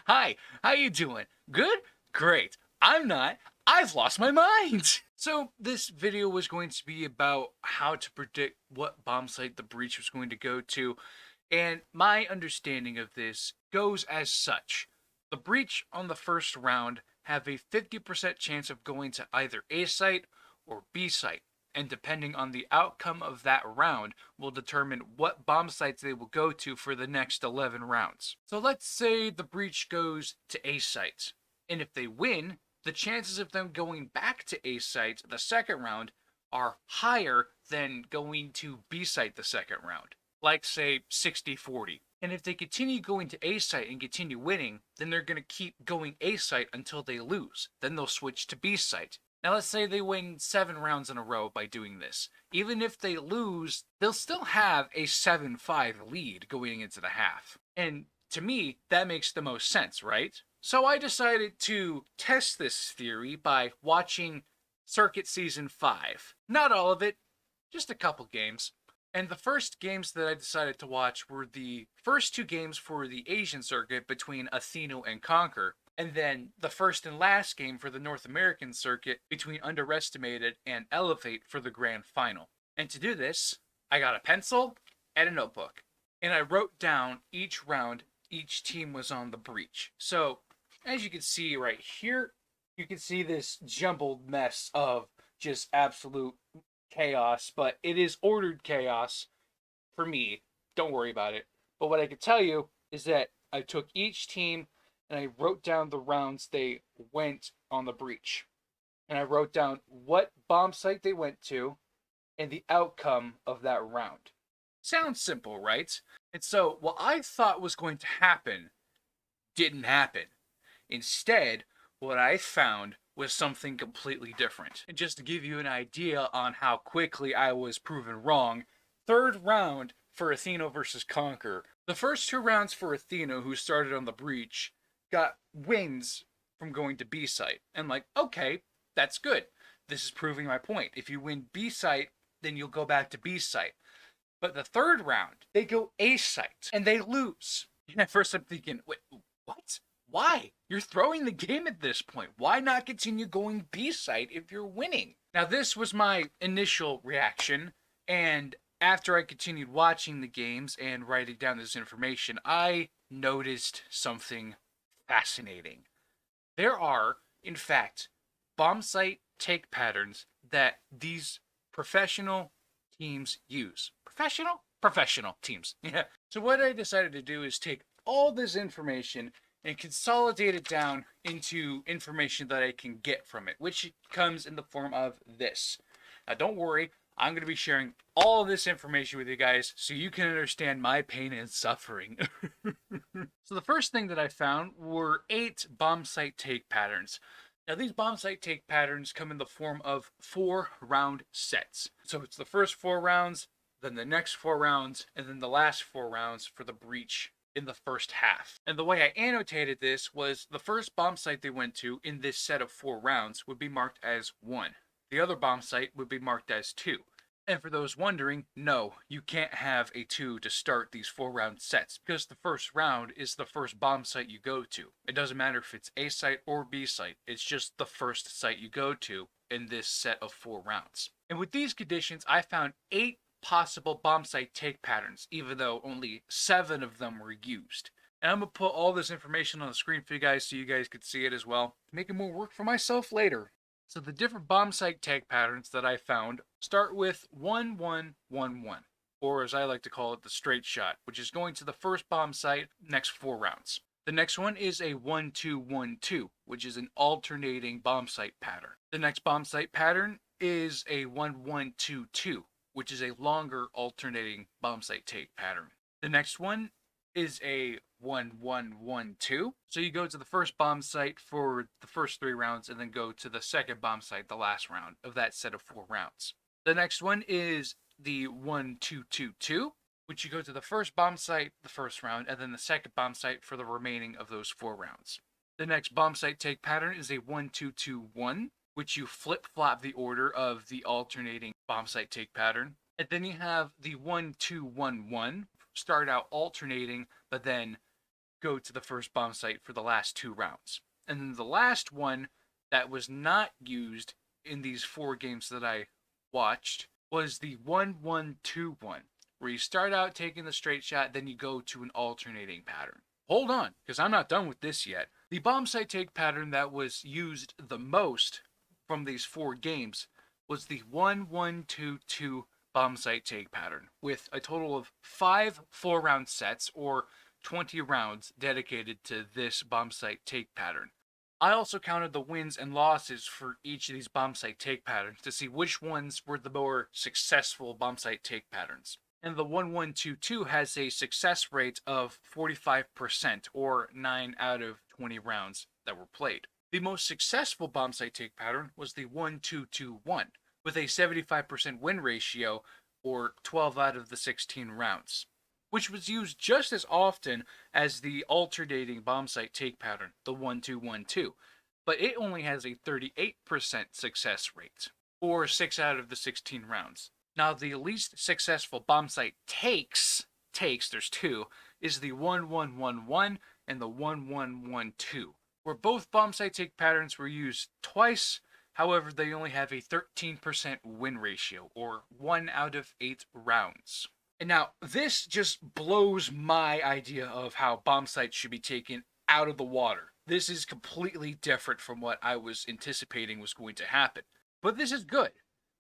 Hi, how you doing? Good? Great. I'm not. I've lost my mind. So this video was going to be about how to predict what bomb site the breach was going to go to, and my understanding of this goes as such. The breach on the first round have a 50% chance of going to either A site or B site, and depending on the outcome of that round will determine what bomb sites they will go to for the next 11 rounds. So let's say the breach goes to A site, and if they win, the chances of them going back to A site the second round are higher than going to B site the second round, like say 60-40. And if they continue going to A site and continue winning, then they're going to keep going A site until they lose. Then they'll switch to B site. Now let's say they win 7 rounds in a row by doing this. Even if they lose, they'll still have a 7-5 lead going into the half. And to me, that makes the most sense, right? So I decided to test this theory by watching Circuit Season 5. Not all of it, just a couple games. And the first games that I decided to watch were the first 2 games for the Asian circuit between Atheno and Conquer, and then the first and last game for the North American circuit between Underestimated and Elevate for the grand final. And to do this, I got a pencil and a notebook, and I wrote down each round each team was on the breach. So, as you can see right here, you can see this jumbled mess of just absolute chaos, but it is ordered chaos for me. Don't worry about it. But what I can tell you is that I took each team and I wrote down the rounds they went on the breach. And I wrote down what bomb site they went to and the outcome of that round. Sounds simple, right? And so, what I thought was going to happen didn't happen. Instead, what I found was something completely different. And just to give you an idea on how quickly I was proven wrong, third round for Athena versus Conquer. The first 2 rounds for Athena, who started on the breach, got wins from going to B site. And like, okay, that's good. This is proving my point. If you win B site, then you'll go back to B site. But the third round, they go A site and they lose. And at first I'm thinking, wait, what? Why? You're throwing the game at this point. Why not continue going B site if you're winning? Now, this was my initial reaction, and after I continued watching the games and writing down this information, I noticed something fascinating. There are, in fact, bomb site take patterns that these professional teams use. Professional? Professional teams. Yeah. So what I decided to do is take all this information and consolidate it down into information that I can get from it, which comes in the form of this. Now, don't worry, I'm going to be sharing all of this information with you guys so you can understand my pain and suffering. So the first thing that I found were 8 bomb site take patterns. Now, these bomb site take patterns come in the form of 4 round sets. So it's the first 4 rounds, then the next 4 rounds, and then the last 4 rounds for the breach in the first half. And the way I annotated this was the first bomb site they went to in this set of 4 rounds would be marked as 1. The other bomb site would be marked as 2. And for those wondering, no, you can't have a 2 to start these 4 round sets because the first round is the first bomb site you go to. It doesn't matter if it's A site or B site, it's just the first site you go to in this set of 4 rounds. And with these conditions, I found 8 possible bomb site take patterns, even though only 7 of them were used. And I'm going to put all this information on the screen for you guys so you guys could see it as well, making more work for myself later. So the different bomb site take patterns that I found start with 1-1-1-1, or as I like to call it, the straight shot, which is going to the first bomb site next 4 rounds. The next one is a 1-2-1-2, which is an alternating bomb site pattern. The next bomb site pattern is a 1-1-2-2, which is a longer alternating bomb site take pattern. The next one is a 1-1-1-2. So you go to the first bomb site for the first 3 rounds and then go to the second bomb site the last round of that set of 4 rounds. The next one is the 1-2-2-2, which you go to the first bomb site the first round and then the second bomb site for the remaining of those 4 rounds. The next bomb site take pattern is a 1-2-2-1, which you flip-flop the order of the alternating bomb site take pattern. And then you have the 1-2-1-1, start out alternating, but then go to the first bomb site for the last 2 rounds. And then the last one that was not used in these 4 games that I watched was the 1-1-2-1, where you start out taking the straight shot, then you go to an alternating pattern. Hold on, because I'm not done with this yet. The bomb site take pattern that was used the most from these 4 games was the 1-1-2-2 bomb site take pattern, with a total of 5 4-round sets, or 20 rounds dedicated to this bomb site take pattern. I also counted the wins and losses for each of these bomb site take patterns to see which ones were the more successful bomb site take patterns. And the 1-1-2-2 has a success rate of 45%, or 9 out of 20 rounds that were played. The most successful bomb site take pattern was the 1-2-2-1, with a 75% win ratio, or 12 out of the 16 rounds, which was used just as often as the alternating bomb site take pattern, the 1-2-1-2, but it only has a 38% success rate, or 6 out of the 16 rounds. Now, the least successful bomb site takes, there's 2, is the 1-1-1-1 and the 1-1-1-2, where both bomb site take patterns were used twice. However, they only have a 13% win ratio, or 1 out of 8 rounds. And now, this just blows my idea of how bomb sites should be taken out of the water. This is completely different from what I was anticipating was going to happen. But this is good,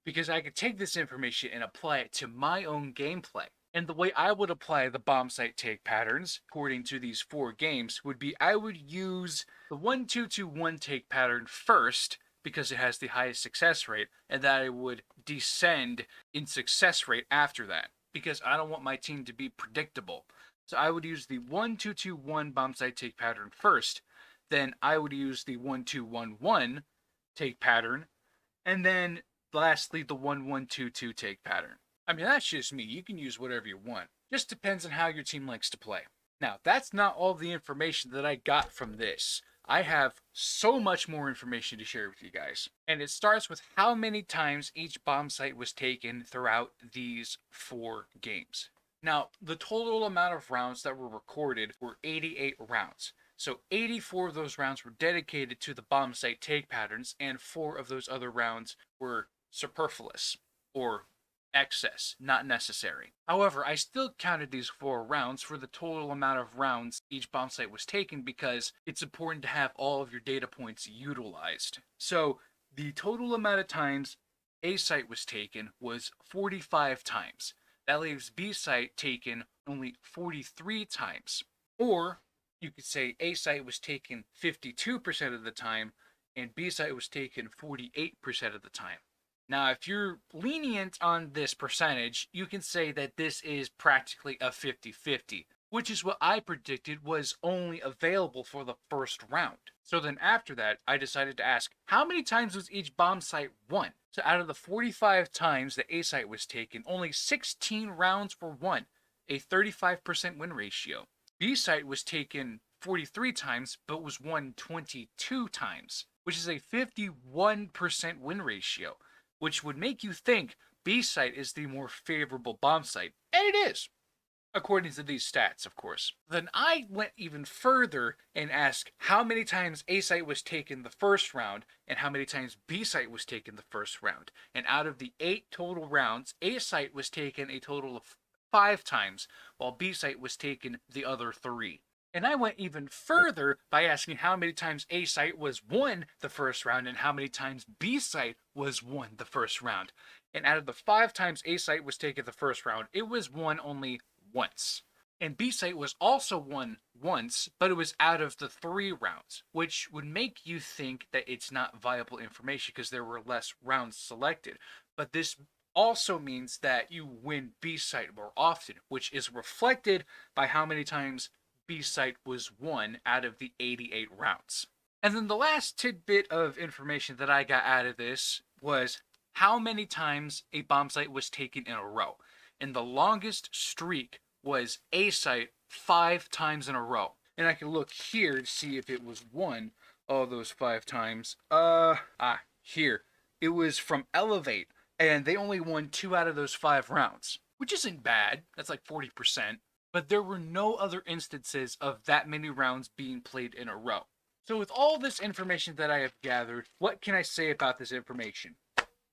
because I could take this information and apply it to my own gameplay. And the way I would apply the bomb site take patterns, according to these 4 games, would be I would use the 1-2-2-1 take pattern first, because it has the highest success rate, and that I would descend in success rate after that, because I don't want my team to be predictable. So I would use the 1-2-2-1 bomb site take pattern first, then I would use the 1-2-1-1 take pattern, and then lastly the 1-1-2-2 take pattern. I mean, that's just me. You can use whatever you want. Just depends on how your team likes to play. Now, that's not all the information that I got from this. I have so much more information to share with you guys. And it starts with how many times each bomb site was taken throughout these 4 games. Now, the total amount of rounds that were recorded were 88 rounds. So 84 of those rounds were dedicated to the bomb site take patterns, and 4 of those other rounds were superfluous, or excess, not necessary. However, I still counted these 4 rounds for the total amount of rounds each bomb site was taken, because it's important to have all of your data points utilized. So the total amount of times A site was taken was 45 times. That leaves B site taken only 43 times. Or you could say A site was taken 52% of the time and B site was taken 48% of the time. Now, if you're lenient on this percentage, you can say that this is practically a 50-50, which is what I predicted was only available for the first round. So then after that, I decided to ask, how many times was each bomb site won? So out of the 45 times the A site was taken, only 16 rounds were won, a 35% win ratio. B site was taken 43 times, but was won 22 times, which is a 51% win ratio, which would make you think B site is the more favorable bomb site, and it is, according to these stats, of course. Then I went even further and asked how many times A site was taken the first round and how many times B site was taken the first round. And out of the 8 total rounds, A site was taken a total of 5 times, while B site was taken the other 3. And I went even further by asking how many times A site was won the first round and how many times B site was won the first round. And out of the 5 times A site was taken the first round, it was won only once. And B site was also won once, but it was out of the 3 rounds, which would make you think that it's not viable information because there were less rounds selected. But this also means that you win B site more often, which is reflected by how many times B site was won out of the 88 rounds. And then the last tidbit of information that I got out of this was how many times a bomb site was taken in a row. And the longest streak was A site 5 times in a row. And I can look here to see if it was won all those 5 times. Here. It was from Elevate. and they only won 2 out of those 5 rounds, which isn't bad. That's like 40%. But there were no other instances of that many rounds being played in a row. So, with all this information that I have gathered, what can I say about this information?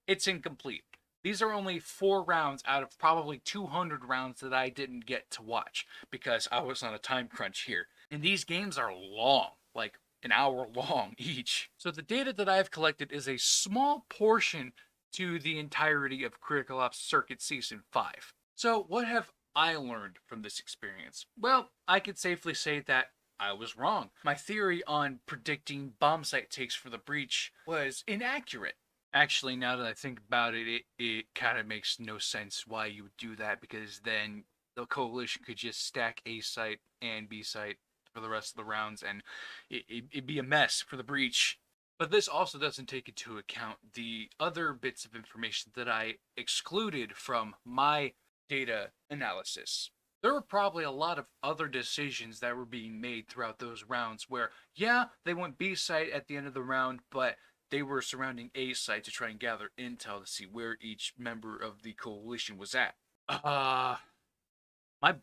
It's incomplete. These are only 4 rounds out of probably 200 rounds that I didn't get to watch because I was on a time crunch here. And these games are long, like an hour long each. So the data that I've collected is a small portion to the entirety of Critical Ops Circuit Season 5. So, what have I learned from this experience? Well, I could safely say that I was wrong. My theory on predicting bombsite takes for the breach was inaccurate. Actually, now that I think about it, it kind of makes no sense why you would do that because then the coalition could just stack A site and B site for the rest of the rounds and it'd be a mess for the breach. But this also doesn't take into account the other bits of information that I excluded from my data analysis. There were probably a lot of other decisions that were being made throughout those rounds where, yeah, they went B site at the end of the round, but they were surrounding A site to try and gather intel to see where each member of the coalition was at. My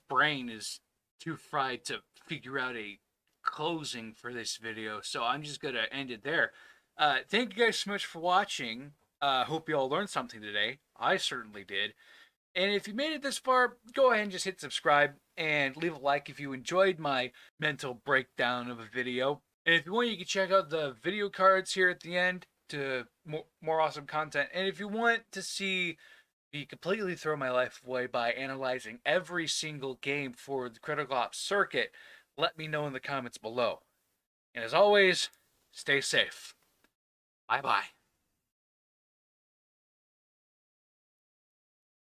brain is too fried to figure out a closing for this video, so I'm just gonna end it there. Thank you guys so much for watching. Hope you all learned something today. I certainly did. And if you made it this far, go ahead and just hit subscribe and leave a like if you enjoyed my mental breakdown of a video. And if you want, you can check out the video cards here at the end to more awesome content. And if you want to see me completely throw my life away by analyzing every single game for the Critical Ops circuit, let me know in the comments below. And as always, stay safe. Bye bye.